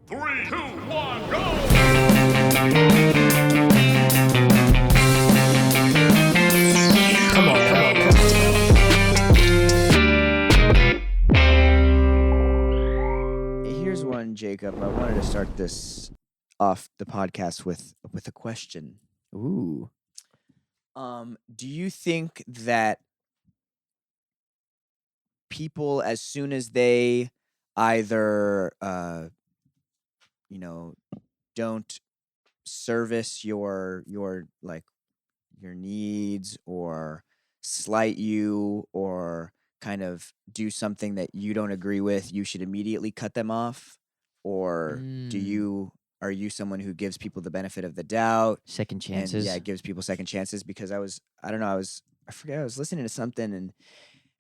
3, 2, 1, go! Come on. Here's one, Jacob. I wanted to start this off the podcast with a question. Ooh. Do you think that people, as soon as they either don't service your needs or slight you or kind of do something that you don't agree with, you should immediately cut them off? Or are you someone who gives people the benefit of the doubt? Second chances. And gives people second chances? Because I was listening to something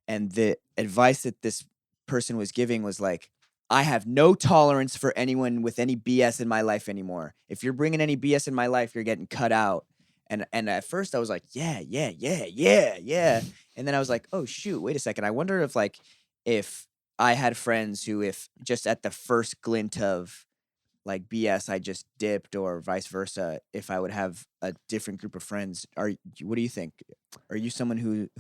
and the advice that this person was giving was like, I have no tolerance for anyone with any BS in my life anymore. If you're bringing any BS in my life, you're getting cut out. And at first I was like, yeah. And then I was like, oh shoot, wait a second. I wonder if I had friends who, if just at the first glint of like BS, I just dipped, or vice versa, if I would have a different group of friends. What do you think? Are you someone who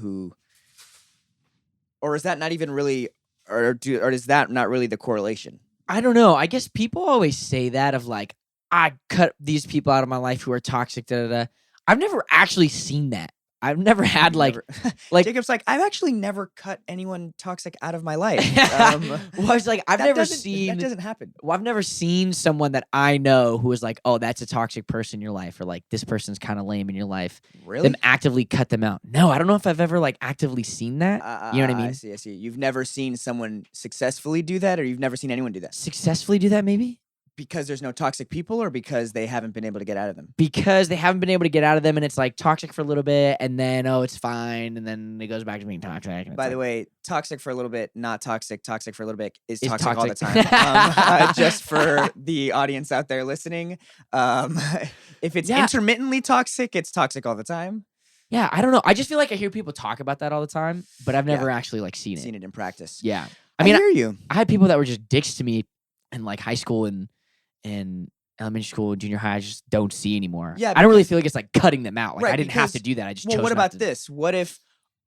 or is that not even really, or is that not really the correlation? I don't know. I guess people always say that of like, I cut these people out of my life who are toxic. I've never actually seen that. I've never had like Jacob's like, I've actually never cut anyone toxic out of my life. Well, I was like, that doesn't happen. Well, I've never seen someone that I know who is like, oh, that's a toxic person in your life, or like this person's kind of lame in your life. Really? Them actively cut them out. No, I don't know if I've ever like actively seen that. You know what I mean? I see. You've never seen someone successfully do that, or you've never seen anyone do that? Successfully do that, maybe? Because there's no toxic people, or because they haven't been able to get out of them? Because they haven't been able to get out of them, and it's like toxic for a little bit, and then it's fine, and then it goes back to being toxic. By the way, toxic for a little bit, not toxic. Toxic for a little bit is toxic all the time. Just for the audience out there listening, if it's intermittently toxic, it's toxic all the time. Yeah, I don't know. I just feel like I hear people talk about that all the time, but I've never actually like seen it in practice. Yeah, I mean, I hear you. I had people that were just dicks to me in like high school and elementary school, junior high. I just don't see anymore. Yeah, I don't really feel like it's like cutting them out. Like I didn't have to do that. I just chose what about this? What if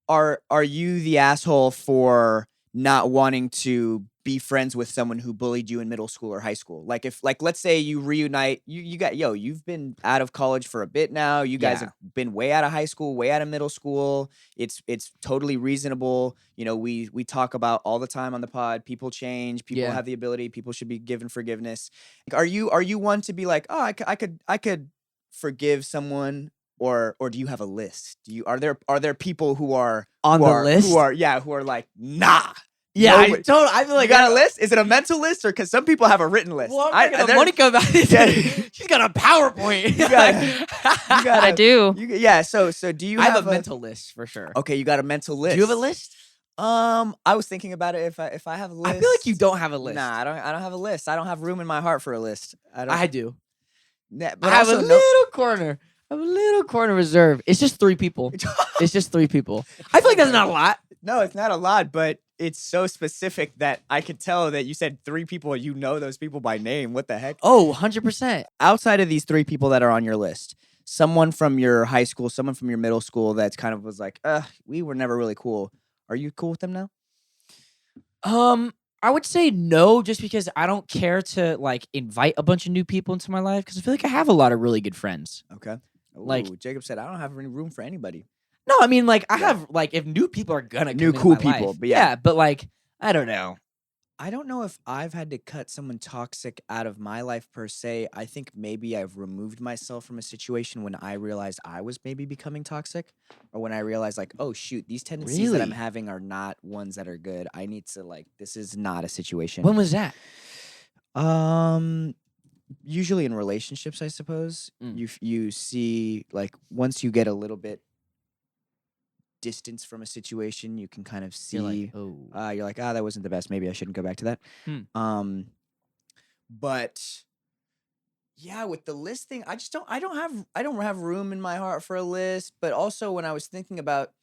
are you the asshole for not wanting to be friends with someone who bullied you in middle school or high school? Like if let's say you reunite, you've been out of college for a bit now. You guys have been way out of high school, way out of middle school. It's totally reasonable. You know, we talk about all the time on the pod, people change, people have the ability, people should be given forgiveness. Like, are you one to be like, oh, I could forgive someone? Or do you have a list? Are there people who are on the list? Who are like, nah. Yeah, I feel like you got a list. Is it a mental list, or because some people have a written list? Well, Monica about it. She's got a PowerPoint. I do. So do you have I have a mental list for sure. Okay, you got a mental list. Do you have a list? I was thinking about it. If I have a list, I feel like you don't have a list. Nah, I don't have a list. I don't have room in my heart for a list. I do. But I have a little corner. I have a little corner reserved. It's just 3 people. It's just 3 people. I feel like that's not a lot. No, it's not a lot, but it's so specific that I could tell that you said 3 people. You know those people by name. What the heck? Oh, 100%. Outside of these 3 people that are on your list, someone from your high school, someone from your middle school that's kind of was like, we were never really cool. Are you cool with them now? I would say no, just because I don't care to like invite a bunch of new people into my life, because I feel like I have a lot of really good friends. Okay. Ooh, like Jacob said, I don't have any room for anybody. No, I mean, like I have like, if new people are gonna new come cool into my people, life, but but like I don't know. I don't know if I've had to cut someone toxic out of my life per se. I think maybe I've removed myself from a situation when I realized I was maybe becoming toxic, or when I realized like, oh shoot, these tendencies that I'm having are not ones that are good. I need to this is not a situation. When was that? Usually in relationships, I suppose. You see, like, once you get a little bit distance from a situation, you can kind of see you're like, that wasn't the best, maybe I shouldn't go back to that. But yeah, with the list thing, I don't have room in my heart for a list. But also, when I was thinking about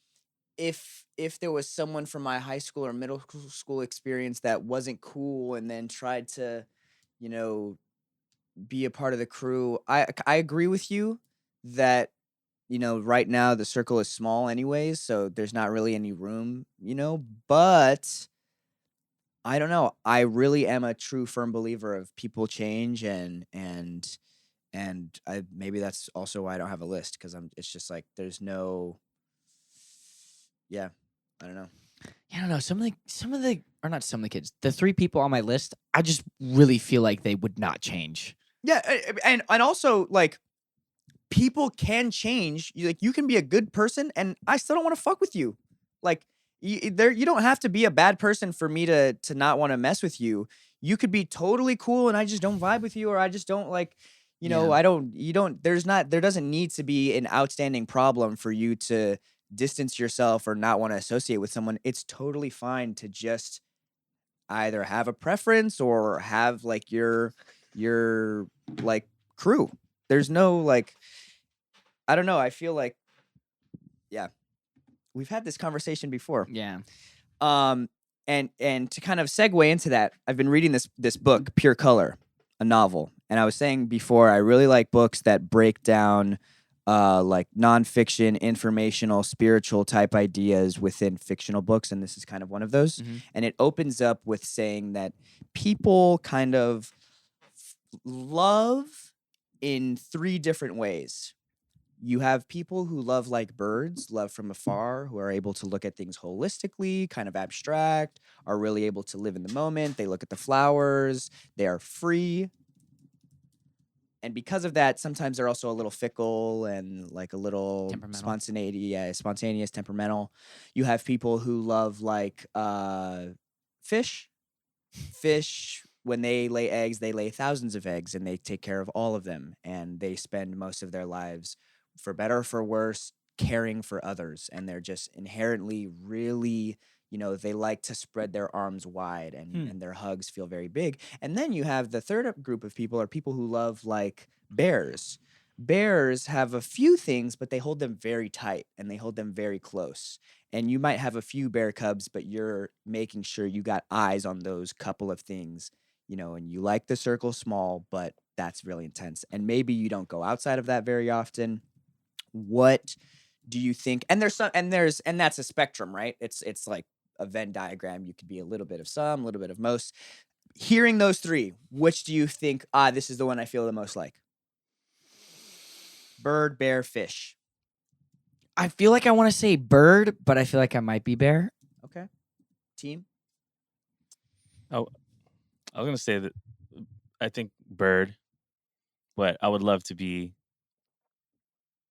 if there was someone from my high school or middle school experience that wasn't cool and then tried to be a part of the crew. I agree with you that, right now the circle is small anyways, so there's not really any room, but I don't know. I really am a true firm believer of people change, and I maybe that's also why I don't have a list, because it's just like there's no, yeah, I don't know. Yeah, I don't know. Some of the or not some of the kids. The 3 people on my list, I just really feel like they would not change. Yeah, and also like people can change. You can be a good person, and I still don't want to fuck with you. Like you don't have to be a bad person for me to not want to mess with you. You could be totally cool, and I just don't vibe with you, or I just don't like, Yeah. I don't. You don't. There doesn't need to be an outstanding problem for you to distance yourself or not want to associate with someone. It's totally fine to just either have a preference or have like your like crew. There's no like, I don't know. I feel like, yeah, we've had this conversation before. Yeah. And to kind of segue into that, I've been reading this book, Pure Color, a novel. And I was saying before, I really like books that break down like nonfiction, informational, spiritual type ideas within fictional books, and this is kind of one of those. Mm-hmm. And it opens up with saying that people kind of love in 3 different ways. You have people who love like birds, love from afar, who are able to look at things holistically, kind of abstract, are really able to live in the moment. They look at the flowers, they are free. And because of that, sometimes they're also a little fickle and like a little spontaneous, temperamental. You have people who love like fish. Fish, when they lay eggs, they lay thousands of eggs, and they take care of all of them. And they spend most of their lives, for better or for worse, caring for others. And they're just inherently really, they like to spread their arms wide, and their hugs feel very big. And then you have the third group of people are people who love like bears. Bears have a few things, but they hold them very tight and they hold them very close. And you might have a few bear cubs, but you're making sure you got eyes on those couple of things, and you like the circle small, but that's really intense. And maybe you don't go outside of that very often. What do you think? And that's a spectrum, right? It's like a Venn diagram. You could be a little bit of some, a little bit of most. Hearing those 3, which do you think, this is the one I feel the most like? Bird, bear, fish. I feel like I want to say bird, but I feel like I might be bear. Okay. Team? Oh, I was going to say that I think bird, but I would love to be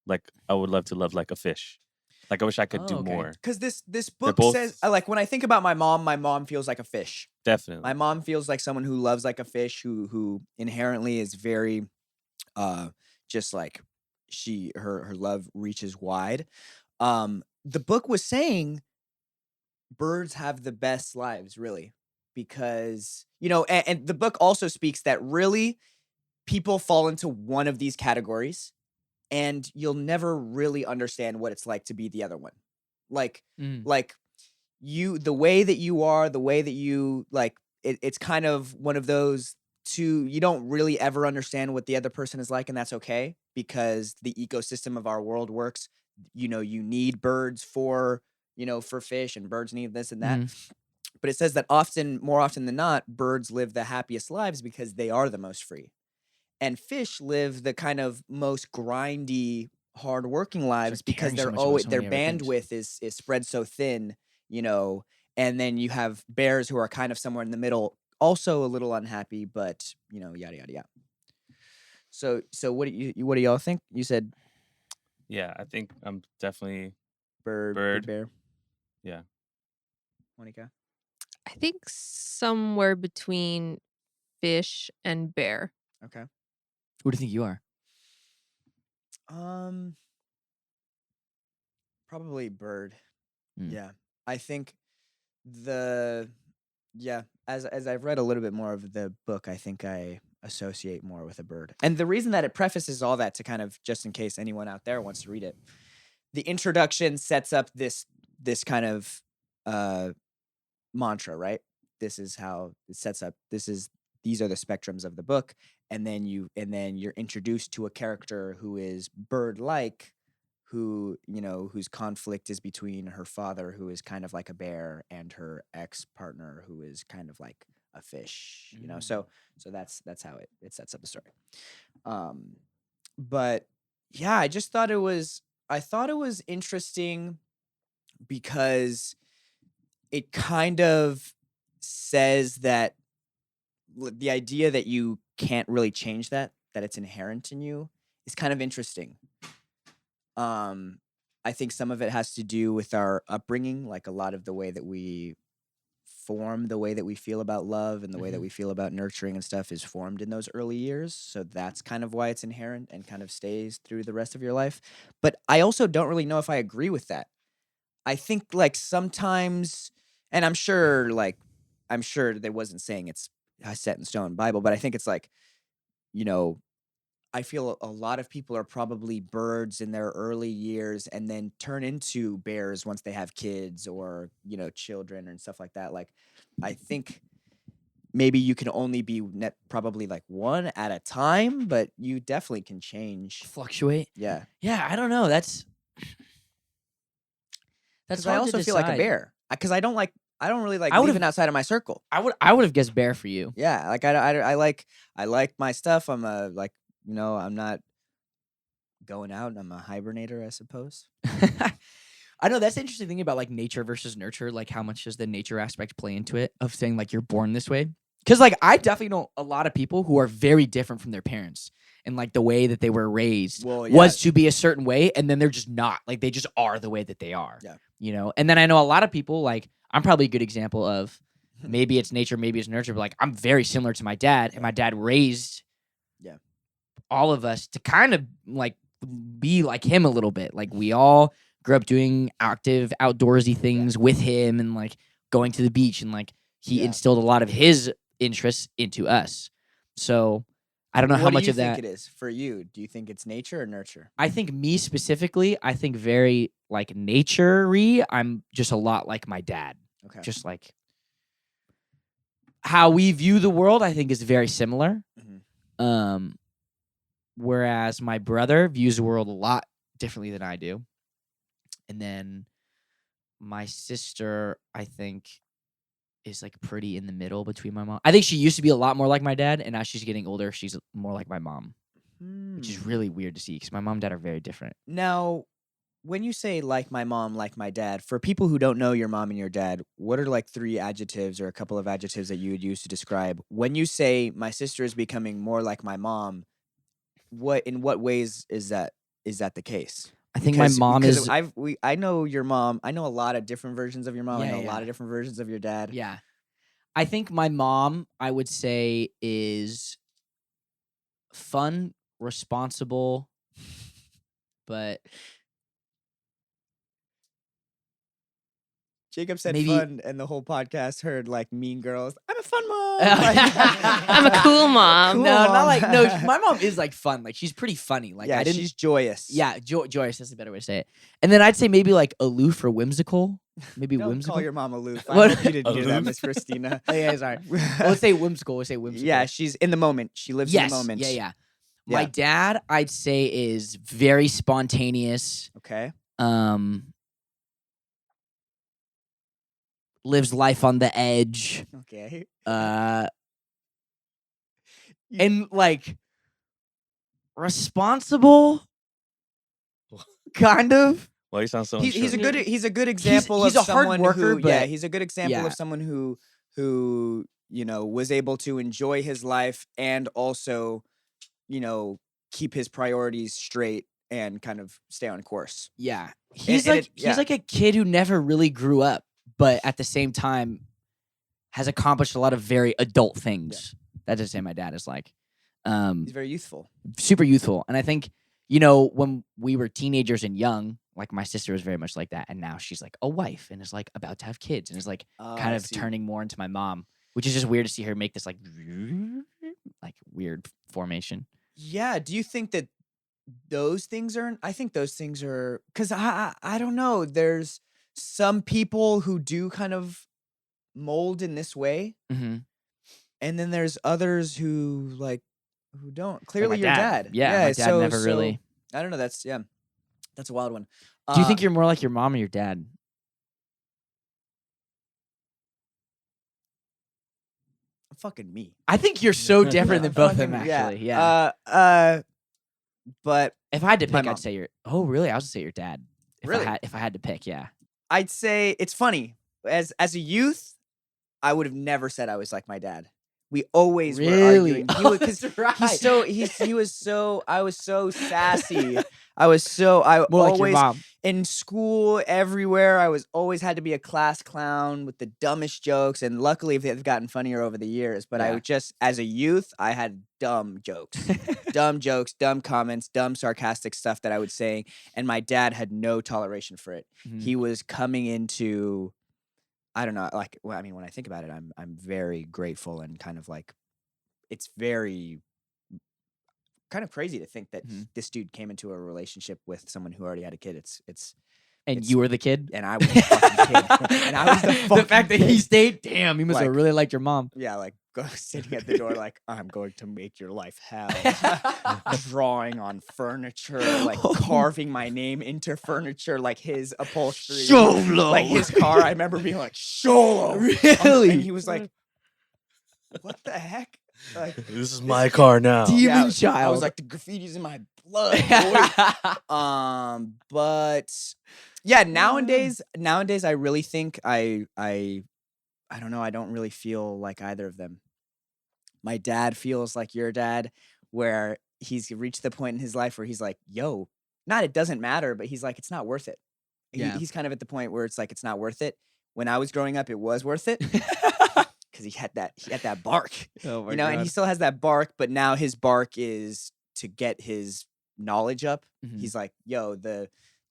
like, I would love to love like a fish. Like I wish I could do more. Because this book says, like, when I think about my mom feels like a fish. Definitely. My mom feels like someone who loves like a fish, who inherently is very, just like her love reaches wide. The book was saying birds have the best lives, really, because and the book also speaks that really people fall into one of these categories, and you'll never really understand what it's like to be the other one. Like the way that you are, the way that you like it's kind of one of those two. You don't really ever understand what the other person is like, and that's okay, because the ecosystem of our world works. You need birds for fish, and birds need this and that. But it says that more often than not, birds live the happiest lives because they are the most free. And fish live the kind of most grindy, hard-working lives because their bandwidth is spread so thin, And then you have bears who are kind of somewhere in the middle, also a little unhappy, but yada yada yada. So what do y'all think? You said, yeah, I think I'm definitely bird, bear. Yeah. Monica? I think somewhere between fish and bear. Okay. What do you think you are? Probably bird. Yeah. I think as I've read a little bit more of the book, I think I associate more with a bird. And the reason that it prefaces all that, to kind of, just in case anyone out there wants to read it, the introduction sets up this kind of mantra, right? This is how it sets up. This is these are the spectrums of the book, and then you're introduced to a character who is bird-like, who, whose conflict is between her father, who is kind of like a bear, and her ex-partner, who is kind of like a fish. So that's how it sets up the story. But yeah, I thought it was interesting because it kind of says that the idea that you can't really change that it's inherent in you is kind of interesting. I think some of it has to do with our upbringing, like a lot of the way that we form the way that we feel about love and the way that we feel about nurturing and stuff is formed in those early years. So that's kind of why it's inherent and kind of stays through the rest of your life. But I also don't really know if I agree with that. I think like sometimes, and I'm sure they wasn't saying it's set in stone Bible, but I think it's like, I feel a lot of people are probably birds in their early years and then turn into bears once they have kids or, children and stuff like that. Like, I think maybe you can only be probably like one at a time, but you definitely can change. Fluctuate. Yeah. Yeah, I don't know. That's I also feel like a bear because I don't really like living outside of my circle. I would have guessed bear for you. Yeah, like I like my stuff. I'm I'm not going out. I'm a hibernator, I suppose. I know that's the interesting thing about like nature versus nurture. Like, how much does the nature aspect play into it of saying like you're born this way? Because like I definitely know a lot of people who are very different from their parents, and like the way that they were raised was to be a certain way, and then they're just not. Like, they just are the way that they are. Yeah. And then I know a lot of people, like I'm probably a good example of maybe it's nature, maybe it's nurture, but like I'm very similar to my dad, and my dad raised all of us to kind of like be like him a little bit. Like, we all grew up doing active outdoorsy things with him, and like going to the beach, and like he instilled a lot of his interests into us. So I don't know how much of that. What do you think it is for you? Do you think it's nature or nurture? I think me specifically, I think very like nature-y. I'm just a lot like my dad. Okay. Just like how we view the world, I think is very similar. Mm-hmm. Whereas my brother views the world a lot differently than I do. And then my sister, I think, is like pretty in the middle between my mom. I think she used to be a lot more like my dad, and now she's getting older, she's more like my mom, which is really weird to see because my mom and dad are very different. Now, when you say like my mom, like my dad, for people who don't know your mom and your dad, what are like 3 adjectives or a couple of adjectives that you would use to describe when you say my sister is becoming more like my mom? In what ways is that the case? I think my mom is. I know your mom. I know a lot of different versions of your mom. I know a lot of different versions of your dad. Yeah, I think my mom, I would say, is fun, responsible, but Jacob said maybe fun, and the whole podcast heard like Mean Girls. I'm a fun mom. I'm a cool mom. Cool no, mom. not like no. My mom is like fun. Like, she's pretty funny. Like, she's joyous. Yeah, joyous. That's a better way to say it. And then I'd say maybe like aloof or whimsical. Maybe Don't whimsical. call your mom aloof. I What? hope you didn't hear that, Aloof? Miss Christina. Oh, yeah, sorry. Well, let's say whimsical. Yeah, she's in the moment. She lives in the moment. Yeah. My dad, I'd say, is very spontaneous. Okay. Lives life on the edge. Okay. And like responsible, kind of. Why you sound so He's a unsure? good example he's of a hard someone worker, who, but he's a good example of someone who was able to enjoy his life and also, keep his priorities straight and kind of stay on course. Yeah. He's and like a kid who never really grew up, but at the same time has accomplished a lot of very adult things. That's to say my dad is like. He's very youthful. Super youthful. And I think, when we were teenagers and young, like my sister was very much like that. And now she's like a wife and is like about to have kids and is like kind of turning more into my mom, which is just weird to see her make this like weird formation. Yeah. Do you think that those things are, I think those things are, because I don't know. There's some people who do kind of mold in this way. Mm-hmm. And then there's others who don't. Clearly, my your dad. Yeah, my dad never really. I don't know. That's a wild one. Do you think you're more like your mom or your dad? fucking me? I think you're so different than both of them. Fucking- Actually, yeah. But If I had to my pick, mom. I'd say your. Oh, really? I was gonna say your dad. Really? If I had to pick, yeah. I'd say it's funny. As a youth, I would have never said I was like my dad. We always were Really? arguing. He was, 'cause That's right. he was so. I was so sassy. I was so. I More like your always mom. in school, everywhere. I was always had to be a class clown with the dumbest jokes, and luckily they've gotten funnier over the years. But I Yeah. would just, as a youth, I had dumb jokes, dumb jokes, dumb comments, dumb sarcastic stuff that I would say, and my dad had no toleration for it. Mhm. He was coming into. I don't know, like, well, I mean, when I think about it, I'm very grateful and kind of like, it's very kind of crazy to think that Mhm. this dude came into a relationship with someone who already had a kid. It's And it's- you were the kid. and I was the fucking kid, and I was the fucking fact that he kid. stayed. Damn, he must have Like- really liked your mom. Yeah, like sitting at the door, like I'm going to make your life hell. Drawing on furniture, like carving my name into furniture, like his upholstery, Xolo. like his car. I remember being like, Xolo, Really? and he was like, "What the heck?" Like, This is my car now. Demon yeah, I was child. like, the graffiti's in my blood, boy. But yeah, nowadays, I really think I don't know. I don't really feel like either of them. My dad feels like your dad, where he's reached the point in his life where he's like, yo, not it doesn't matter, but he's like, it's not worth it. Yeah. He's kind of at the point where it's like, it's not worth it. When I was growing up, it was worth it because he had that bark, Oh my and he still has that bark, but now his bark is to get his knowledge up. Mhm. He's like, yo, the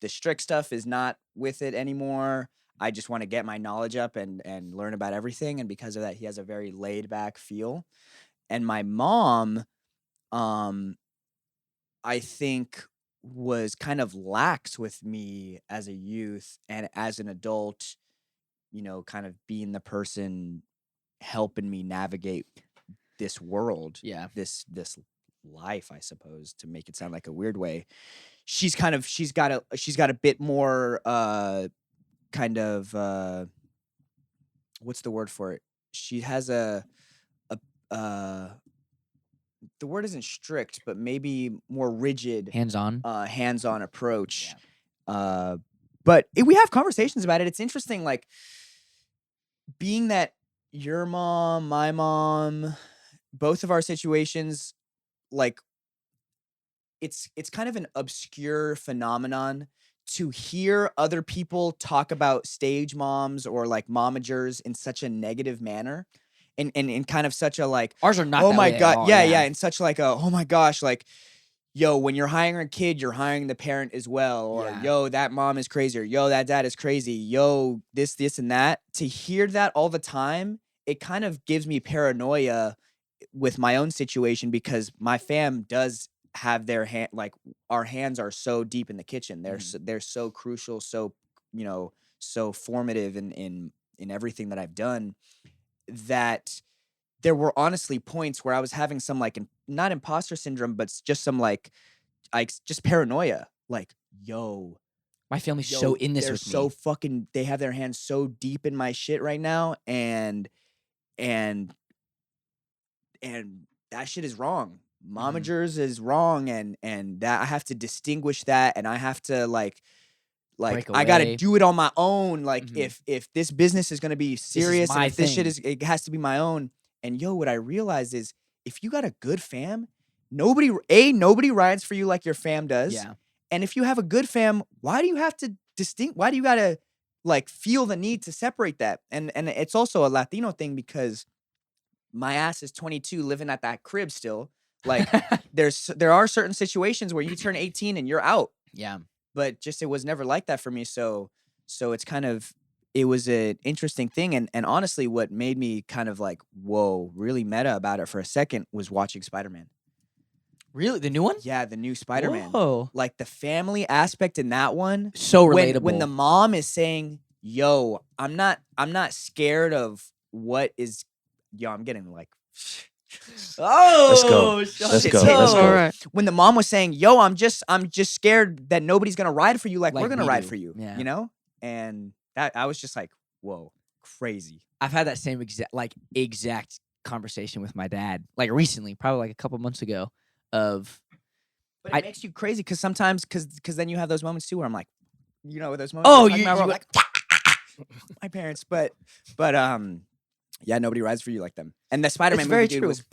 strict stuff is not with it anymore. I just want to get my knowledge up and learn about everything. And because of that, he has a very laid back feel. And my mom, I think was kind of lax with me as a youth and as an adult, kind of being the person helping me navigate this world, Yeah. this life, I suppose, to make it sound like a weird way. She's got a bit more kind of what's the word for it? She has the word isn't strict, but maybe more rigid, Hands-on. hands-on approach. But we have conversations about it. It's interesting, like being that your mom, my mom, both of our situations, like it's kind of an obscure phenomenon to hear other people talk about stage moms or like momagers in such a negative manner. And in kind of such a like, Ours are not. oh that my way at god, all, yeah, and such like a, oh my gosh, like, yo, when you're hiring a kid, you're hiring the parent as well, or Yeah. yo, that mom is crazy, or yo, that dad is crazy, yo, this and that. To hear that all the time, it kind of gives me paranoia with my own situation because my fam does have their hand, like our hands are so deep in the kitchen. They're so crucial, so so formative in everything that I've done, that there were honestly points where I was having some like not imposter syndrome, but just some like just paranoia. Like, yo, My family's so in this they're with so me. fucking. They have their hands so deep in my shit right now, and that shit is wrong. Momagers is wrong, and that I have to distinguish that, and I have to like Break I gotta away. do it on my own. Like Mhm. if this business is gonna be serious, and my if this shit thing. it has to be my own. And yo, what I realized is if you got a good fam, nobody rides for you like your fam does. Yeah. And if you have a good fam, why do you have to why do you gotta like feel the need to separate that? And it's also a Latino thing because my ass is 22 living at that crib still. Like there are certain situations where you turn 18 and you're out. Yeah. But just it was never like that for me. So it's kind of, it was an interesting thing. And honestly, what made me kind of like, whoa, really meta about it for a second was watching Spider-Man. Really, the new one? Yeah, the new Spider-Man. Whoa. Like the family aspect in that one. So relatable. When the mom is saying, yo, I'm not scared of what is, yo, I'm getting like Oh, Let's go. shut Let's it go. down. Let's go. All right. When the mom was saying, "Yo, I'm just scared that nobody's gonna ride for you like, Like we're gonna we ride do. for you." Yeah. You know, and that I was just like, "Whoa, crazy." I've had that same exact conversation with my dad, like recently, probably like a couple months ago. Of But it I- makes you crazy because sometimes, because then you have those moments too where I'm like, you know, those moments. Oh, we're talking you- about where you- I'm like, my parents, but yeah, nobody rides for you like them. And the Spider-Man It's very movie, dude, true. was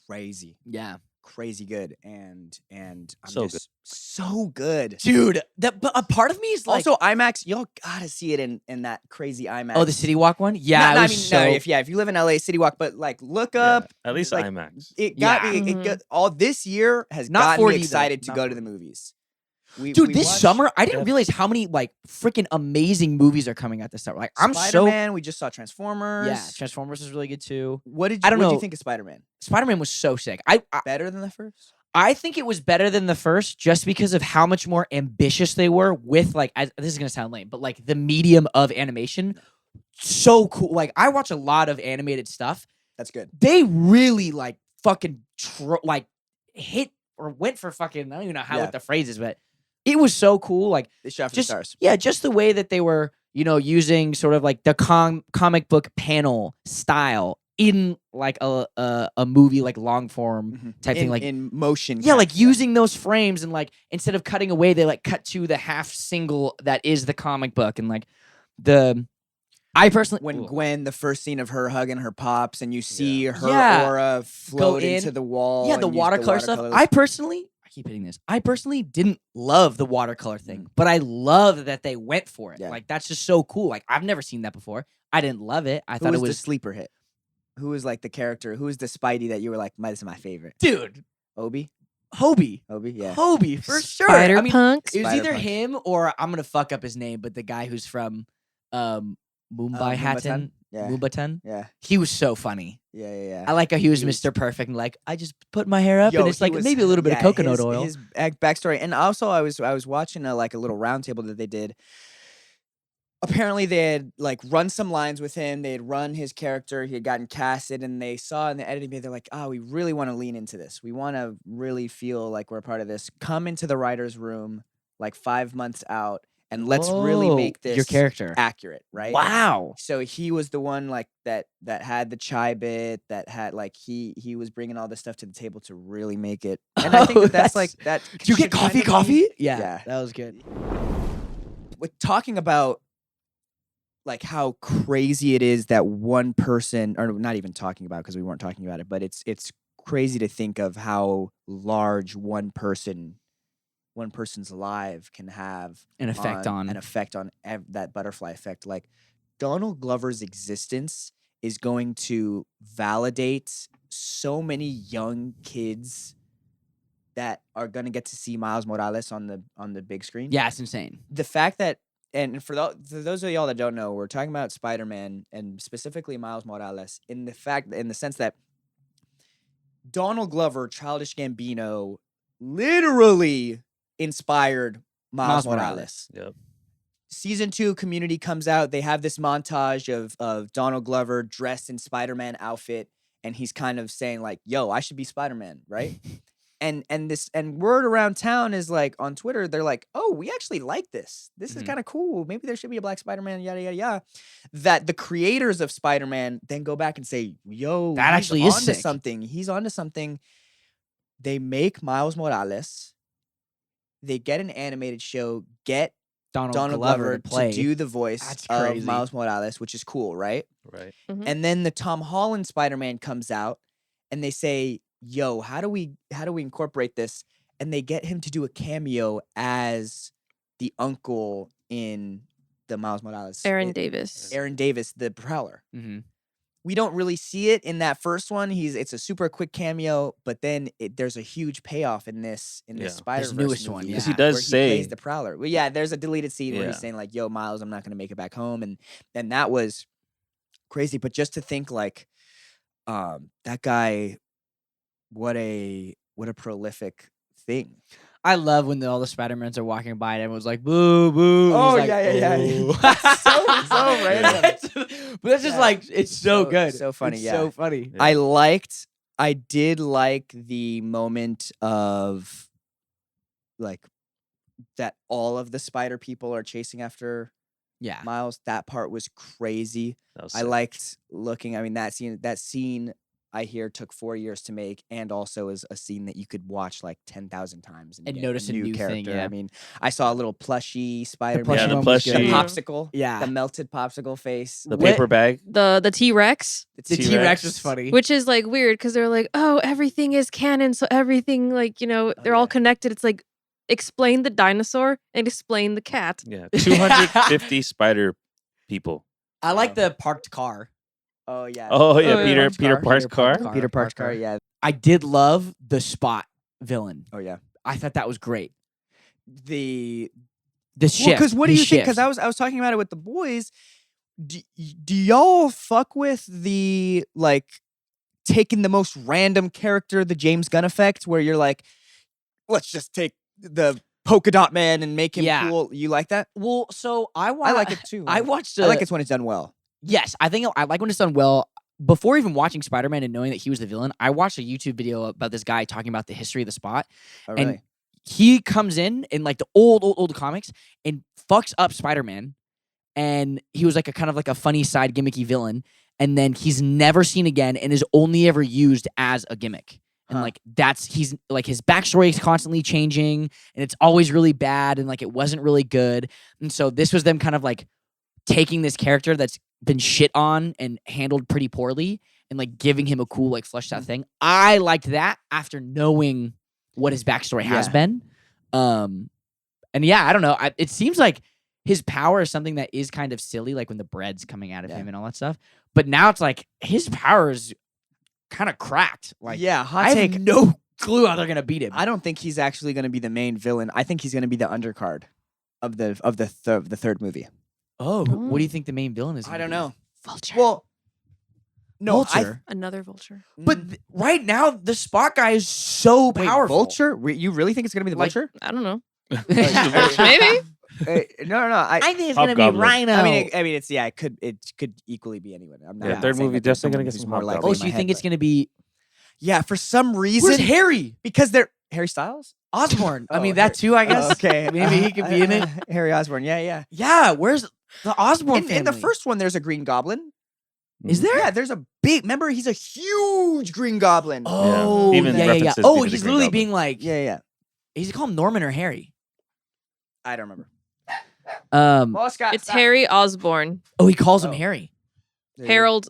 crazy, yeah, crazy good, and I'm So good. just so good. dude. But a part of me is like, Also, IMAX, y'all gotta see it in that crazy IMAX. oh, the City Walk one. Yeah, No, it no, was I mean, so. no, if you live in LA, City Walk, but like look Yeah, up. at least like, IMAX. It got Yeah. me. It Mhm. got all this year has Not gotten 4D me though, excited to not go to the 4D. movies. We Dude, this watched summer I didn't Yeah. realize how many like freaking amazing movies are coming out this summer. Like I'm so Spider-Man. We just saw Transformers. yeah. Transformers is really good too. What did I don't what did know. you think of Spider-Man? Spider-Man was so sick. Better than the first? I think it was better than the first just because of how much more ambitious they were with like this is gonna sound lame, but like the medium of animation. So cool. Like I watch a lot of animated stuff. That's good. They really like fucking like hit or went for fucking I don't even know how Yeah. what the phrase is, but it was so cool. Like They shot for just the stars. yeah, just the way that they were, using sort of like the comic book panel style in like a movie like long form type thing, like in motion. yeah, like capture. using those frames and like instead of cutting away, they like cut to the half single that is the comic book and like I personally When Gwen, the first scene of her hugging her pops, and you see her Yeah. aura float into in. the wall. yeah, and the use watercolor stuff. watercolors. I keep hitting this. I personally didn't love the watercolor thing, but I love that they went for it. Yeah. Like that's just so cool. Like I've never seen that before. I didn't love it. I Who thought was it was the sleeper hit? Who was like the character? Who was the Spidey that you were like, this is my favorite? dude, Obi? Hobie. Yeah. Hobie for sure. Spider I mean, Punk. it was either Spider-Punk. him or I'm gonna fuck up his name, but the guy who's from Mumbai Hatton. Yeah. Mumbatan. Yeah. He was so funny. Yeah. I like how he was He was- Mr. Perfect and like I just put my hair up Yo, and it's he like was- maybe a little bit of yeah, coconut his, oil. His backstory, and also I was watching a little roundtable that they did. Apparently, they had like run some lines with him. They had run his character. He had gotten casted, and they saw in the editing bay, they're like, "Oh, we really want to lean into this. We want to really feel like we're a part of this. Come into the writer's room like 5 months out, and let's really Whoa, make this your character. accurate, right?" Wow. So he was the one like that had the chai bit, that had like he was bringing all this stuff to the table to really make it. And I think Oh, that's like that. Did you get should kind of be- coffee? Yeah, Yeah. that was good. With talking about like how crazy it is that one person, or not even talking about because we weren't talking about it, but it's crazy to think of how large one person's life can have An effect on that butterfly effect. Like Donald Glover's existence is going to validate so many young kids that are going to get to see Miles Morales on the big screen. Yeah, it's insane. The fact that, and for those of y'all that don't know, we're talking about Spider-Man and specifically Miles Morales in the sense that Donald Glover, Childish Gambino, literally inspired Miles Morales. Yep. Season 2 Community comes out. They have this montage of Donald Glover dressed in Spider-Man outfit, and he's kind of saying like, "Yo, I should be Spider-Man," right? and word around town is like on Twitter, they're like, "Oh, we actually like this. This is Mhm. kind of cool. Maybe there should be a black Spider-Man." Yada yada yada. That the creators of Spider-Man then go back and say, "Yo, That he's actually is onto sick. something. He's onto something." They make Miles Morales. They get an animated show. Get Donald Glover to play. to do the voice That's of crazy. Miles Morales, which is cool, right? Right. And then the Tom Holland Spider-Man comes out, and they say, "Yo, how do we incorporate this?" And they get him to do a cameo as the uncle in the Miles Morales. Aaron Davis. Aaron Davis, the Prowler. Mhm. We don't really see it in that first one. It's a super quick cameo, but then there's a huge payoff in this Yeah. Spider-Verse newest one, movie, yeah. 'Cause he does where say- plays the Prowler. Well, yeah, there's a deleted scene where he's Yeah. saying like, "Yo, Miles, I'm not gonna make it back home," and that was crazy. But just to think like, that guy, what a prolific thing. I love when all the Spider-Mans are walking by and everyone's like, boo, boo. Oh, He's like, yeah. "Ooh." So random. But it's just Yeah. like, it's so good. So funny, It's yeah. so funny. Yeah. I did like the moment of like that all of the spider people are chasing after Yeah. Miles. That part was crazy. That was I sick. liked looking. I mean, that scene I hear took 4 years to make, and also is a scene that you could watch like 10,000 times And get notice a new thing, character. yeah. I mean, I saw a little plushy Spider-Man. plushie Yeah, the one was good. the plushie. popsicle, Yeah. the melted popsicle face. The What- paper bag. The T-Rex, The T-Rex. T-Rex was funny. which is like weird because they're like, oh, everything is canon, so everything like they're all yeah. connected. It's like explain the dinosaur and explain the cat. Yeah, 250 spider people. I like the parked car. Oh yeah. Oh yeah, Oh, yeah. Peter Park's car. Peter Park's car. Yeah. I did love the Spot villain. Oh yeah. I thought that was great. The Shift. because what do his you think? Because shift. I was talking about it with the boys. Do y'all fuck with the like taking the most random character, the James Gunn effect, where you're like, let's just take the polka dot man and make him Yeah. cool? You like that? Well, so I like it too. I watched. I like it when it's done well. Yes, I think I like when it's done well. Before even watching Spider-Man and knowing that he was the villain, I watched a YouTube video about this guy talking about the history of the Spot. Oh, And really? he comes in like the old comics and fucks up Spider-Man. And he was like a kind of like a funny side gimmicky villain. And then he's never seen again and is only ever used as a gimmick. And Huh. like he's like his backstory is constantly changing and it's always really bad and like it wasn't really good. And so this was them kind of like taking this character that's been shit on and handled pretty poorly and like giving him a cool like fleshed out thing. I liked that after knowing what his backstory has Yeah. been. And yeah, I don't know. It seems like his power is something that is kind of silly, like when the bread's coming out of Yeah. him and all that stuff. But now it's like his power is kind of cracked. Like yeah, hot I take. have no clue how they're gonna beat him. I don't think he's actually going to be the main villain. I think he's going to be the undercard of the third movie. Oh, what do you think the main villain is? I gonna don't be? know. Vulture. Well, no, Vulture. Another vulture. But right now, the Spot guy is so Wait, powerful. Vulture? You really think it's going to be the Like- Vulture? I don't know. The Vulture. Maybe. No. I think it's gonna be Hobgoblin. Rhino. I mean, it's it could equally be anyone. I'm not Yeah, I'm third not saying movie that there's definitely someone gonna get who's some more Hobgoblin. likely oh, in so my you think head, it's gonna be but- yeah, for some reason where's Harry because they're Harry Styles. Osborn? I Oh, mean, that too, I guess. Oh, okay, maybe he could be in it. Harry Osborn. Yeah. Yeah, where's the Osborn family? In the first one, there's a Green Goblin. is there? Yeah, there's a big. Remember, he's a huge Green Goblin. Oh, Even yeah. references Oh, to the he's Green literally Goblin. being like, Yeah. is he called Norman or Harry? I don't remember. Oh, Scott, It's Harry Osborn. he calls him Oh. Harry. Harold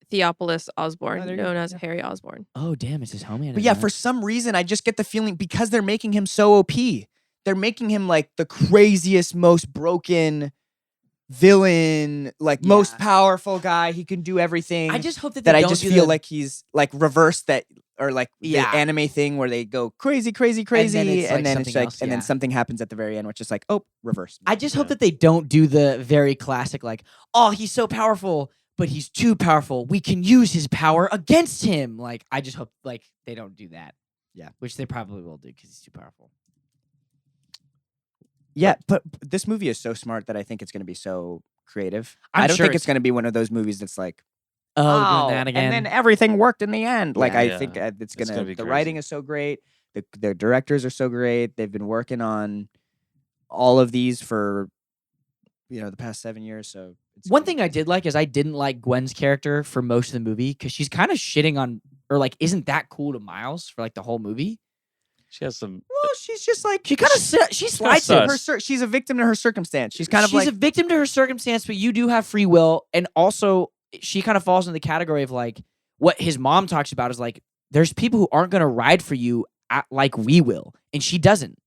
Theophilus Osborn, Oh, there you known go. as Harry Osborn. Oh, damn, it's his homie. I But didn't yeah, know for that. some reason, I just get the feeling because they're making him so OP. They're making him like the craziest, most broken villain, like most Yeah. powerful guy. He can do everything. I just hope that they that I don't just do feel the- like he's like reversed that or like Yeah. the anime thing where they go crazy, then it's, like, something else, and then yeah. something happens at the very end, which is like, oh, reverse. I just hope Yeah. that they don't do the very classic, like, oh, he's so powerful, but he's too powerful. We can use his power against him. Like, I just hope like they don't do that. Yeah. Which they probably will do because he's too powerful. Yeah, but this movie is so smart that I think it's going to be so creative. I'm I don't sure think it's- it's going to be one of those movies that's like, Oh, doing that again. and then everything worked in the end. Like Yeah. I Yeah. think it's It's gonna. gonna be The crazy. writing is so great. The directors are so great. They've been working on all of these for the past 7 years. So it's One gonna thing be I did like is I didn't like Gwen's character for most of the movie because she's kind of shitting on or like isn't that cool to Miles for like the whole movie. She has some. Well, she's just like She kind of she slides kinda him. sus. she's a victim to her circumstance. She's kind of she's like a victim to her circumstance, but you do have free will, and also she kind of falls in the category of like what his mom talks about is like there's people who aren't going to ride for you like we will, and she doesn't.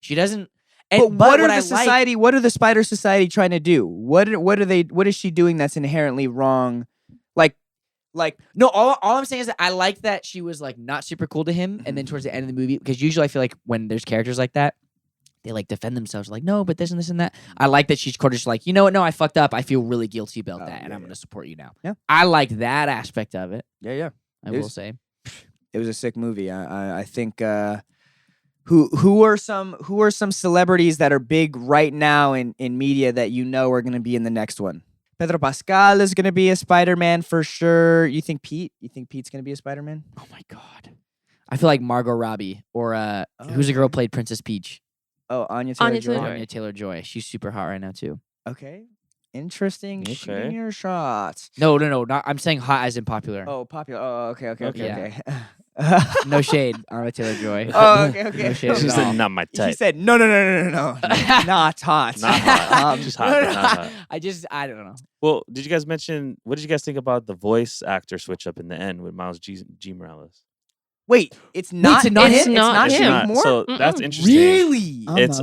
She doesn't. And, But what are I the society? What are the Spider Society trying to do? What are they? What is she doing that's inherently wrong? Like no, all I'm saying is that I like that she was like not super cool to him, and then towards the end of the movie, because usually I feel like when there's characters like that, they like defend themselves, like no, but this and this and that. I like that she's just like, you know what? No, I fucked up. I feel really guilty about Oh, that, and yeah, I'm yeah. going to support you now. Yeah. I like that aspect of it. yeah. I It will was- say. It was a sick movie. I think who are some celebrities that are big right now in media that you know are going to be in the next one? Pedro Pascal is going to be a Spider-Man for sure. You think Pete's going to be a Spider-Man? Oh my god. I feel like Margot Robbie or who's the girl who played Princess Peach? Oh, Anya Anya Taylor-Joy. Taylor-Joy. Anya Taylor-Joy. She's super hot right now too. Okay. Interesting. Okay. Shooting your shots. No, not. I'm saying hot as in popular. Oh, popular. Oh, okay. Yeah. Okay. No shade, Anya Taylor-Joy. Oh, okay. No shade She at said all. not my He type. said no, not hot. Not hot. Just hot, but not hot. I don't know. Well, did you guys mention? What did you guys think about the voice actor switch up in the end with Miles G. Morales? Wait, it's not. it's not him? him? It's not It's him Not- anymore. so that's Mm-mm. interesting. Really? It's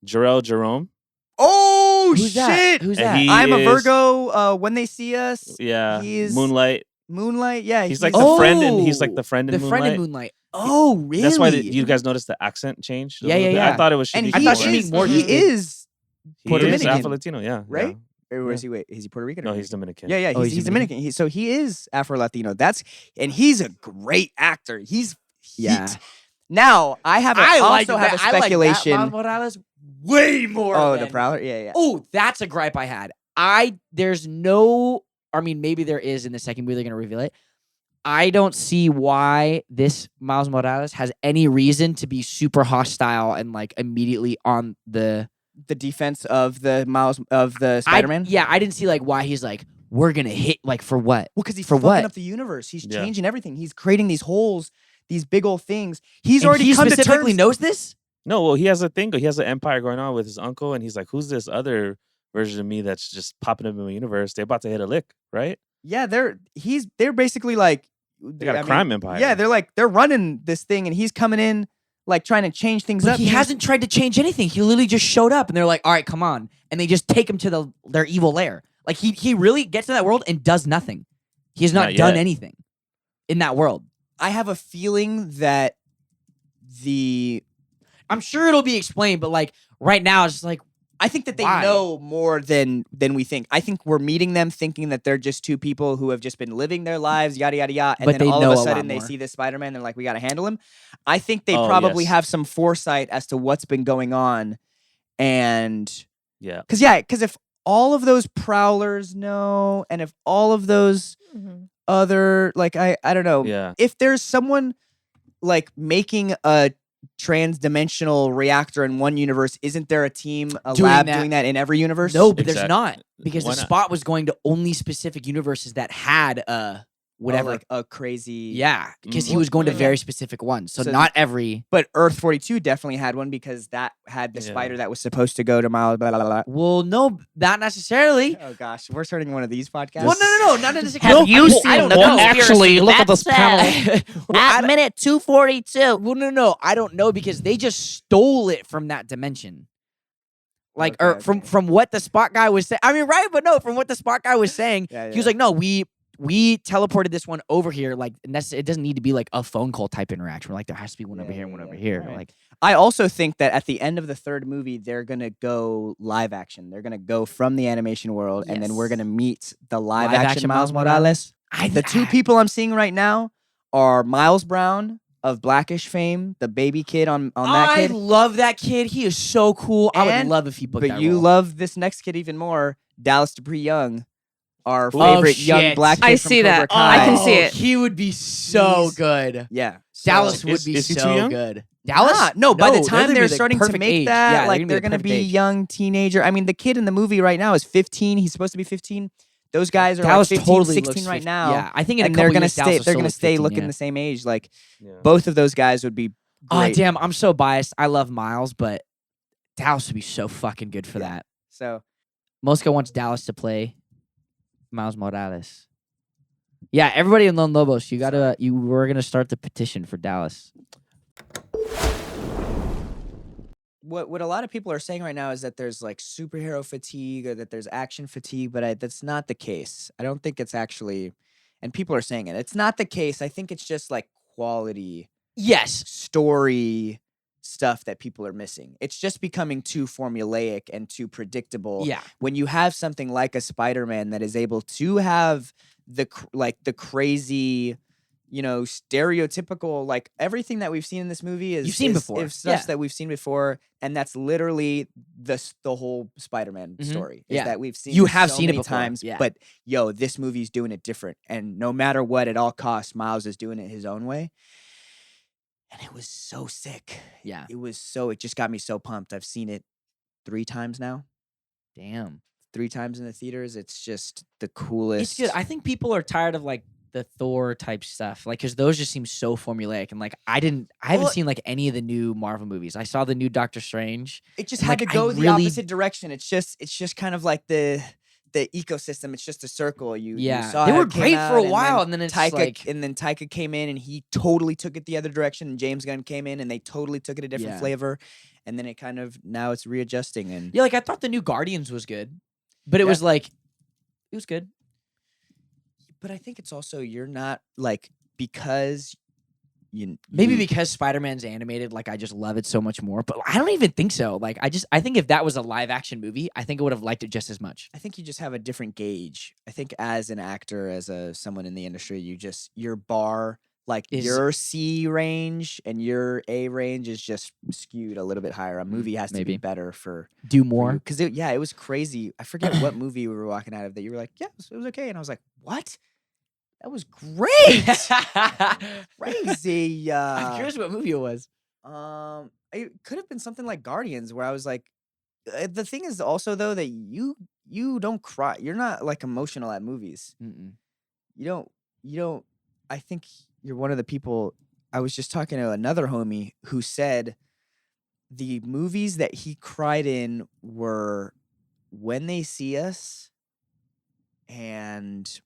Jarrell Jerome. Oh Who's that? shit! Who's And that? he I'm a is- Virgo. When they see us, Yeah, He's- Moonlight. Moonlight. Yeah, He's like the friend, and he's like Oh, the friend in the Moonlight. friend in Moonlight. Oh, really? That's why you guys noticed the accent changed. a Yeah, little yeah, bit? yeah. I thought it was. And Shanique I he thought Moore. Shanique Moore he just did- is He Puerto is Dominican, Afro-Latino, yeah. right? Yeah. Or was he? Wait, is he Puerto Rican? No, or he's Dominican. Yeah, Oh, he's he's Dominican. So he is Afro Latino. And he's a great actor. He's Yeah. heat. Now I have also have a speculation. Miles Morales way more. Oh, the than- Prowler. Yeah. Oh, that's a gripe I had. There's no. I mean, maybe there is in the second movie. They're gonna reveal it. I don't see why this Miles Morales has any reason to be super hostile and like immediately on the The defense of the Spider-Man. I didn't see like why he's like we're gonna hit like for what? Well, because he's For fucking what? up the universe. He's Yeah. changing everything. He's creating these holes, these big old things. He's And already he come to specifically terms. knows this. No, well, he has a thing. He has an empire going on with his uncle, and he's like, "Who's this other version of me that's just popping up in my universe? They're about to hit a lick, right?" Yeah, they're basically like They got a crime empire. Yeah, they're running this thing, and he's coming in like trying to change things But up. he hasn't tried to change anything. He literally just showed up, and they're like, "All right, come on," and they just take him to their evil lair. Like he really gets in that world and does nothing. He has not Not done yet. anything in that world. I have a feeling that I'm sure it'll be explained, but like right now, it's just like I think that they Why? know more than we think. I think we're meeting them thinking that they're just two people who have just been living their lives, yada yada yada, and But then they all know of a a lot sudden they more. see this Spider-Man, they're like, we gotta handle him. I think they Oh, probably yes. have some foresight as to what's been going on, and Yeah. because if all of those Prowlers know, and if all of those Mhm. other I don't know, Yeah. if there's someone like making a trans-dimensional reactor in one universe, isn't there a team, a Doing lab that- doing that in every universe? no, but there's Exact- not because Why the not? spot was going to only specific universes that had whatever. like a crazy. Yeah, because he Mm. was going to Yeah. very specific ones. So So- not every. But Earth 42 definitely had one because that had the Yeah. spider that was supposed to go to Miles. Blah, blah, blah. Well, no, not necessarily. Oh gosh, we're starting one of these podcasts. Well, no, not necessarily. Have you Well, seen I don't the know. conspiracy? Look at this Well, I At don't- minute 242. Well, no, I don't know because they just stole it from that dimension. Like, or Okay, from what the spot guy was saying. I mean, right, but no, from what the spot guy was saying, Yeah, he was yeah. like, no, we teleported this one over here. Like, it doesn't need to be like a phone call type interaction. Like, there has to be one over here and one over here. Right. Like, I also think that at the end of the third movie, they're gonna go live action. They're gonna go from the animation world, and then we're Yes. gonna meet the live Live action action Miles Miles Morales. I, The two people I'm seeing right now are Miles Brown of Blackish fame, the baby kid on that I kid. love that kid. He is so cool. I would And- love if he booked But that you role. love this next kid even more, Dallas Dupree Young, our Oh, favorite young shit. black kid I from see Cobra that. Kai. I can see Oh, it. He would be so He's- good. Yeah, so- Dallas would Is- be is he too so young? good. Dallas? Ah, no, by the they're time gonna they're be the starting to perfect make age. that, Yeah, like they're gonna gonna be be the perfect age. young teenager. I mean, the kid in the movie right now is 15. He's supposed to be 15. Those guys are Dallas like 15, totally 16 looks right 50. now. Yeah, I think in a And couple they're gonna years, Dallas stay. will They're still gonna look stay 15, looking yeah. the same age. Like Yeah. both of those guys would be. Oh Great. damn, I'm so biased. I love Miles, but Dallas would be so fucking good for Yeah. that. So Mosca wants Dallas to play Miles Morales. Yeah, everybody in Lone Lobos, we're gonna start the petition for Dallas. what a lot of people are saying right now is that there's like superhero fatigue or that there's action fatigue, but that's not the case. I don't think it's actually, and people are saying it. It's not the case. I think it's just like quality Yes. story stuff that people are missing. It's just becoming too formulaic and too predictable. Yeah. When you have something like a Spider-Man that is able to have the crazy stereotypical, like everything that we've seen in this movie is You've seen before. is stuff Yeah. that we've seen before, and that's literally the whole Spider-Man Mhm. story. Is Yeah. that we've seen. You this have so seen it many before, times, yeah. but this movie's doing it different, and no matter what, at all costs, Miles is doing it his own way, and it was so sick. Yeah. It just got me so pumped. I've seen it 3 times now. Damn. 3 times in the theaters. It's just the coolest. It's good. I think people are tired of like the Thor type stuff, like because those just seem so formulaic, and like I haven't Well- seen like any of the new Marvel movies. I saw the new Doctor Strange. It just and, had like, to I go the really- opposite direction. It's just kind of like the ecosystem. It's just a circle. You Yeah, saw they how were it came great for a out, and while, then and then it's Taika like and then Taika came in and he totally took it the other direction, and James Gunn came in and they totally took it a different Yeah. flavor, and then it kind of now it's readjusting. And yeah, like I thought the new Guardians was good, but it Yeah. was like it was good. but I think it's also you're not like because Maybe you- because Spider-Man's animated, like I just love it so much more. But I don't even think so. Like I think if that was a live action movie, I think I would have liked it just as much. I think you just have a different gauge. I think as an actor, as someone in the industry, your bar, like Is- your C range and your A range is just skewed a little bit higher. A movie has to maybe. be better for Do more. because it was crazy. I forget what movie we were walking out of that you were like, yeah, it was okay, and I was like, what? That was great, crazy. I'm curious what movie it was. It could have been something like Guardians, where I was like, the thing is also though that you don't cry. You're not like emotional at movies. Mm-mm. You don't. I think you're one of the people. I was just talking to another homie who said the movies that he cried in were When They See Us and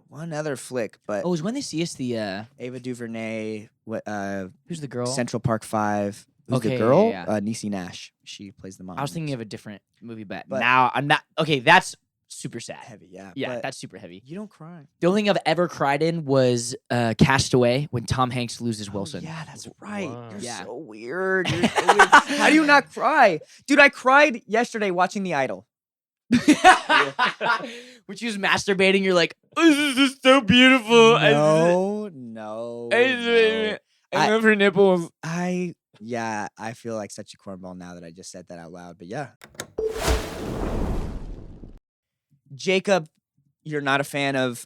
one other flick, but Oh, it was When They See Us. The Ava DuVernay, who's the girl? Central Park 5. Who's Okay, the yeah, girl? yeah. Niecy Nash. She plays the mom. I was thinking of a different movie, but But- now I'm not. Okay, that's super sad. heavy, yeah. Yeah, but that's super heavy. you don't cry. The only thing I've ever cried in was Castaway when Tom Hanks loses Wilson. Oh, yeah, that's right. Wow. You're Yeah. so weird. You're so weird. How do you not cry? Dude, I cried yesterday watching The Idol. When she was masturbating, you're like, oh, this is so beautiful. No. I I- love her nipples. I feel like such a cornball now that I just said that out loud. But yeah. Jacob, you're not a fan of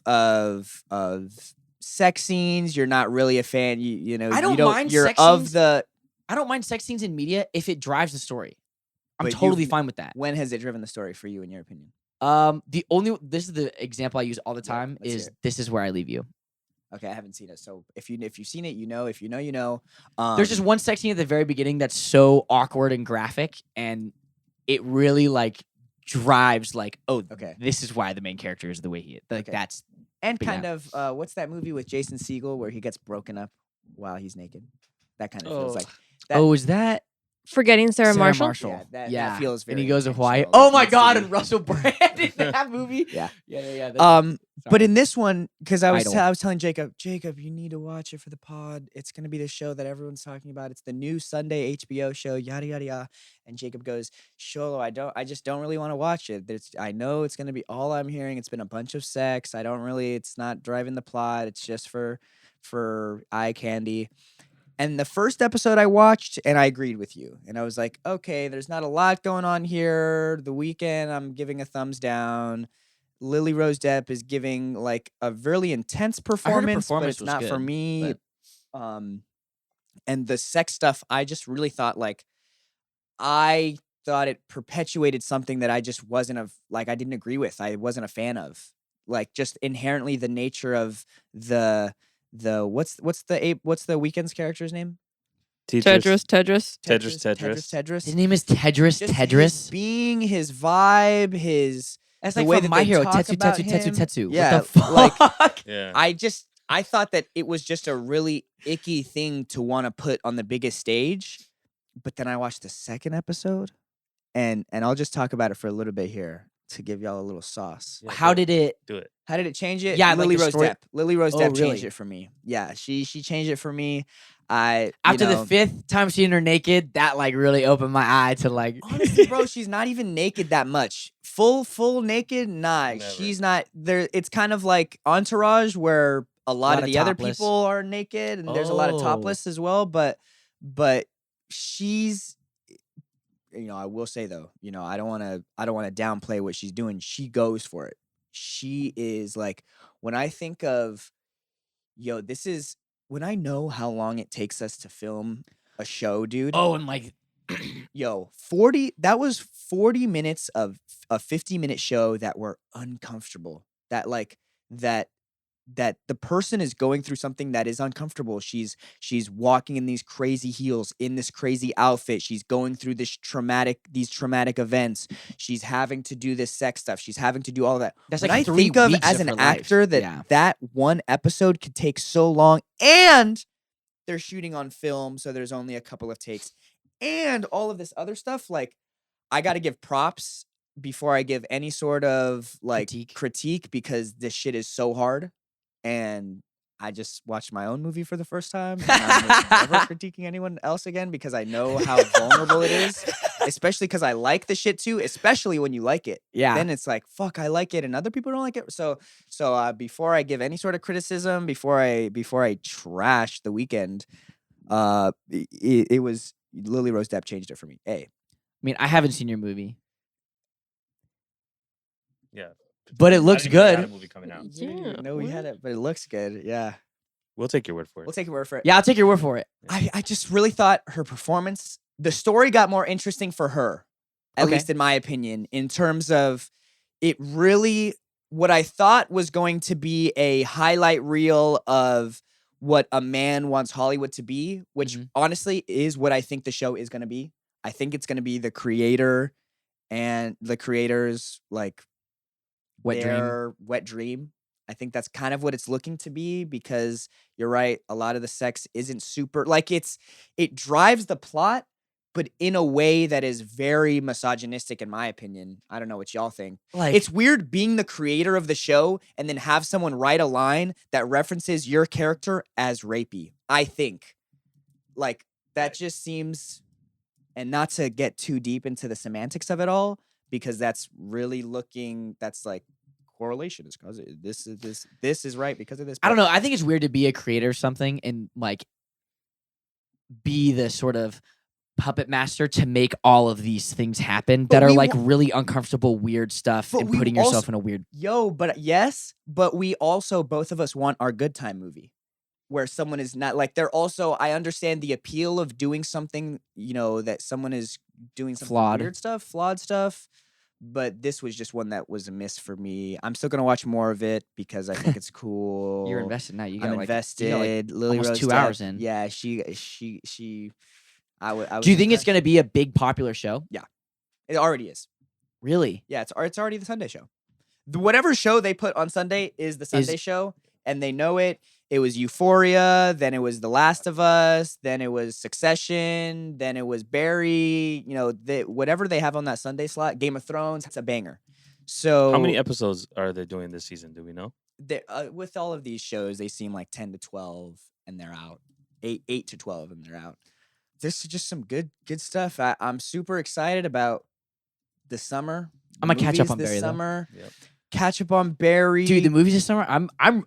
sex scenes. You're not really a fan. You know. I don't you don't mind You're sex of scenes. the. I don't mind sex scenes in media if it drives the story. I'm But totally you've- fine with that. When has it driven the story for you, in your opinion? This is the example I use all the Yeah, time let's hear is it. This Is Where I Leave You. Okay, I haven't seen it. So if you've seen it, you know. If you know, you know. There's just one sex scene at the very beginning that's so awkward and graphic, and it really like drives like, oh, Okay. this is why the main character is the way he is. Like Okay. that's And But yeah. kind of what's that movie with Jason Segel where he gets broken up while he's naked? That kind of feels Oh. like. That- oh, is that Forgetting Sarah Marshall. Yeah, that Yeah. feels and very he goes to Hawaii. intentional. Oh That my needs to god, be- and Russell Brand in that movie. Yeah. yeah. But sorry. in this one, because I was Idol. telling Jacob, you need to watch it for the pod. It's gonna be the show that everyone's talking about. It's the new Sunday HBO show, yada yada yada. And Jacob goes, Xolo, I just don't really want to watch it. I know it's gonna be all I'm hearing. It's been a bunch of sex. It's not driving the plot. It's just for eye candy. And the first episode I watched, and I agreed with you. And I was like, okay, there's not a lot going on here. The Weeknd, I'm giving a thumbs down. Lily Rose Depp is giving like a really intense performance, but performance it's was not for good, me. And the sex stuff, I just really thought I thought it perpetuated something that I just I didn't agree with. I wasn't a fan of. Like just inherently the nature of the what's the Weeknd's character's name? Tedros. His name is Tedros. Just Tedros. his being, his vibe, That's the like way from that My they Hero. talk Tetsu, about Tetsu, Tetsu, him. Tetsu. Yeah, What the like- fuck? Yeah. I thought that it was just a really icky thing to want to put on the biggest stage, but then I watched the second episode, and I'll just talk about it for a little bit here to give y'all a little sauce. Yeah, How do it. did it? Do it. How did it change it? Yeah, like Lily the Rose story- Depp. Lily Rose Oh, Depp changed really? it for me. Yeah, she changed it for me. I After you know, the fifth time seeing her naked, that like really opened my eye to like. honestly, bro, she's not even naked that much. Full naked, nah. Never. She's not there. It's kind of like Entourage, where a lot of of the other topless. people are naked, and there's a lot of Oh. topless as well. But she's, I will say though, I don't want to downplay what she's doing. She goes for it. She is like, when I think of, this is when I know how long it takes us to film a show, dude. Oh, and like, 40, that was 40 minutes of a 50-minute show that were uncomfortable. That the person is going through something that is uncomfortable. She's walking in these crazy heels, in this crazy outfit. She's going through these traumatic events. She's having to do this sex stuff. She's having to do all that. That's When like I 3 think of weeks as of an her life. actor that one episode could take so long, and they're shooting on film, so there's only a couple of takes, and all of this other stuff, like, I got to give props before I give any sort of like critique because this shit is so hard. And I just watched my own movie for the first time. And I'm never critiquing anyone else again because I know how vulnerable it is, especially because I like the shit too, especially when you like it. Yeah. Then it's like, fuck, I like it and other people don't like it. So before I give any sort of criticism, before I trash The Weeknd, it was Lily Rose Depp changed it for me. I mean, I haven't seen your movie, Yeah. but it I looks didn't even know we had good. a movie coming out. Yeah, No, we had it, but it looks good. Yeah. We'll take your word for it. We'll take your word for it. Yeah, I'll take your word for it. I just really thought her performance, the story got more interesting for her, at Okay. least in my opinion, in terms of it really, what I thought was going to be a highlight reel of what a man wants Hollywood to be, which honestly is what I think the show is going to be. I think it's going to be the creator and the creator's like wet dream. I think that's kind of what it's looking to be because you're right. A lot of the sex isn't super like it drives the plot, but in a way that is very misogynistic, in my opinion. I don't know what y'all think. Like, It's weird being the creator of the show and then have someone write a line that references your character as rapey. I think like that just seems, and not to get too deep into the semantics of it all, because that's really that's like correlation is because this is right because of this. I don't know. I think it's weird to be a creator of something and like be the sort of puppet master to make all of these things happen that are like really uncomfortable, weird stuff, But and we putting also- yourself in a weird. But we also, both of us want our good time movie where someone is not like, they're also, I understand the appeal of doing something, that someone is doing something flawed stuff. But this was just one that was a miss for me. I'm still gonna watch more of it because I think it's cool. You're invested now. You got I'm like, invested. You got like Lily almost Rose 2 Depp, hours in. Yeah, she. I was Do you think it's impressed. going to be a big popular show? It already is. Really? Yeah, it's already the Sunday show. Whatever show they put on Sunday is the Sunday show, and they know it. It was Euphoria, then it was The Last of Us, then it was Succession, then it was Barry. Whatever they have on that Sunday slot, Game of Thrones, it's a banger. So How many episodes are they doing this season? Do we know? With all of these shows, they seem like 10 to 12, and they're out. 8 to 12, and they're out. This is just some good stuff. I'm super excited about the summer. I'm gonna catch up on this Barry, though. summer. Yep. Catch up on Barry. Dude, the movies this summer,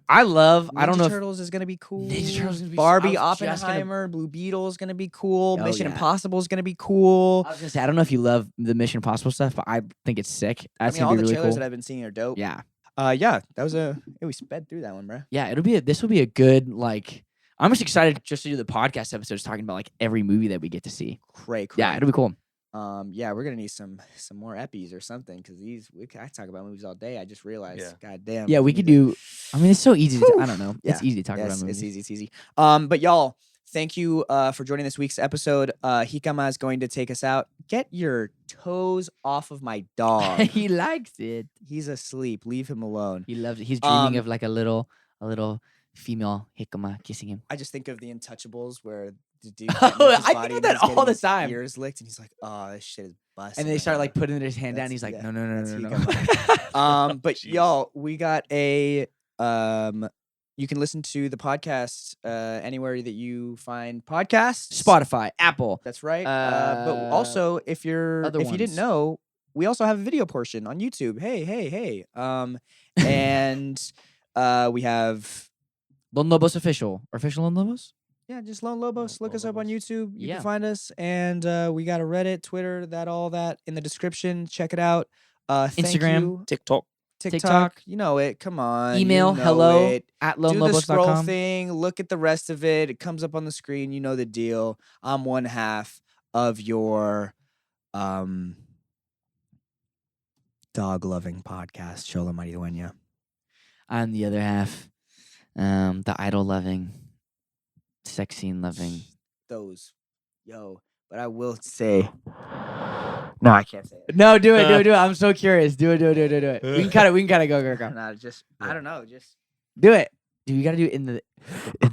I love. I don't know. Turtles is gonna be cool. Ninja Turtles is gonna be- Barbie, I was just gonna- Oppenheimer, Blue Beetle is gonna be cool. Oh, Mission yeah. Impossible is gonna be cool. I was gonna say I don't know if you love the Mission Impossible stuff, but I think it's sick. That's all gonna the be really trailers cool. that I've been seeing are dope. Yeah, Yeah, that was we sped through that one, bro. yeah. This will be a good like. I'm just excited just to do the podcast episodes talking about like every movie that we get to see. Cray. Yeah, it'll be cool. Yeah, we're gonna need some more eppies or something because I talk about movies all day. I just realized, Yeah. god damn. Yeah, we could do. I mean, it's so easy. I don't know. It's Yeah. easy to talk Yeah, about movies. it's easy. But y'all, thank you for joining this week's episode. Hikama is going to take us out. Get your toes off of my dog. He likes it. He's asleep. Leave him alone. He loves it. He's dreaming Um, of like a little female Hikama kissing him. I just think of the Untouchables where the dude Oh, moves his I body think of and that he's getting all the his time. Ears licked, and he's like, "Oh, this shit is busting." And they right start now." like putting his hand down. That's- He's like, yeah, no. that's Hikama. But Jeez. y'all, we got a you can listen to the podcast anywhere that you find podcasts. Spotify, Apple. That's right. But also, if you other didn't ones. know, we also have a video portion on YouTube. Hey. And we have Lone Lobos official. Official Lone Lobos? Yeah, just Lone Lobos. Look Lone us up on Lobos. YouTube. You Yeah. can find us, and we got a Reddit, Twitter, all that in the description. Check it out. Thank Instagram, you. TikTok. TikTok. You know it. Come on. Email you know hello it. at Do the scroll lonelobos.com. thing. Look at the rest of it. It comes up on the screen. You know the deal. I'm one half of your dog loving podcast, Xolo Maridueña. I'm the other half. The idol loving, sex scene loving. Those, but I will say, no, I can't say it. No, do it. I'm so curious. Do it. We can cut it. Go. No, just I don't know. Just Do it. Dude, you gotta do it in the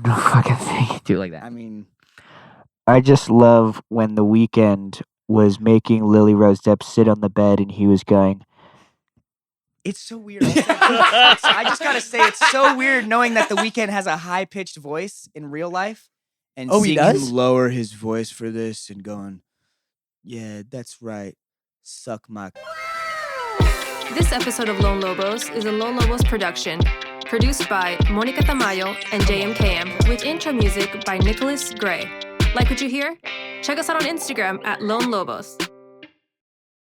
fucking thing. Do it like that. I mean, I just love when The Weeknd was making Lily Rose Depp sit on the bed and he was going. It's so weird. I just gotta say, it's so weird knowing that The Weeknd has a high pitched voice in real life, and Oh, he seeing does? him lower his voice for this and going, "Yeah, that's right, suck my." This episode of Lone Lobos is a Lone Lobos production, produced by Monica Tamayo and JMKM, with intro music by Nicholas Gray. Like what you hear? Check us out on Instagram at Lone Lobos.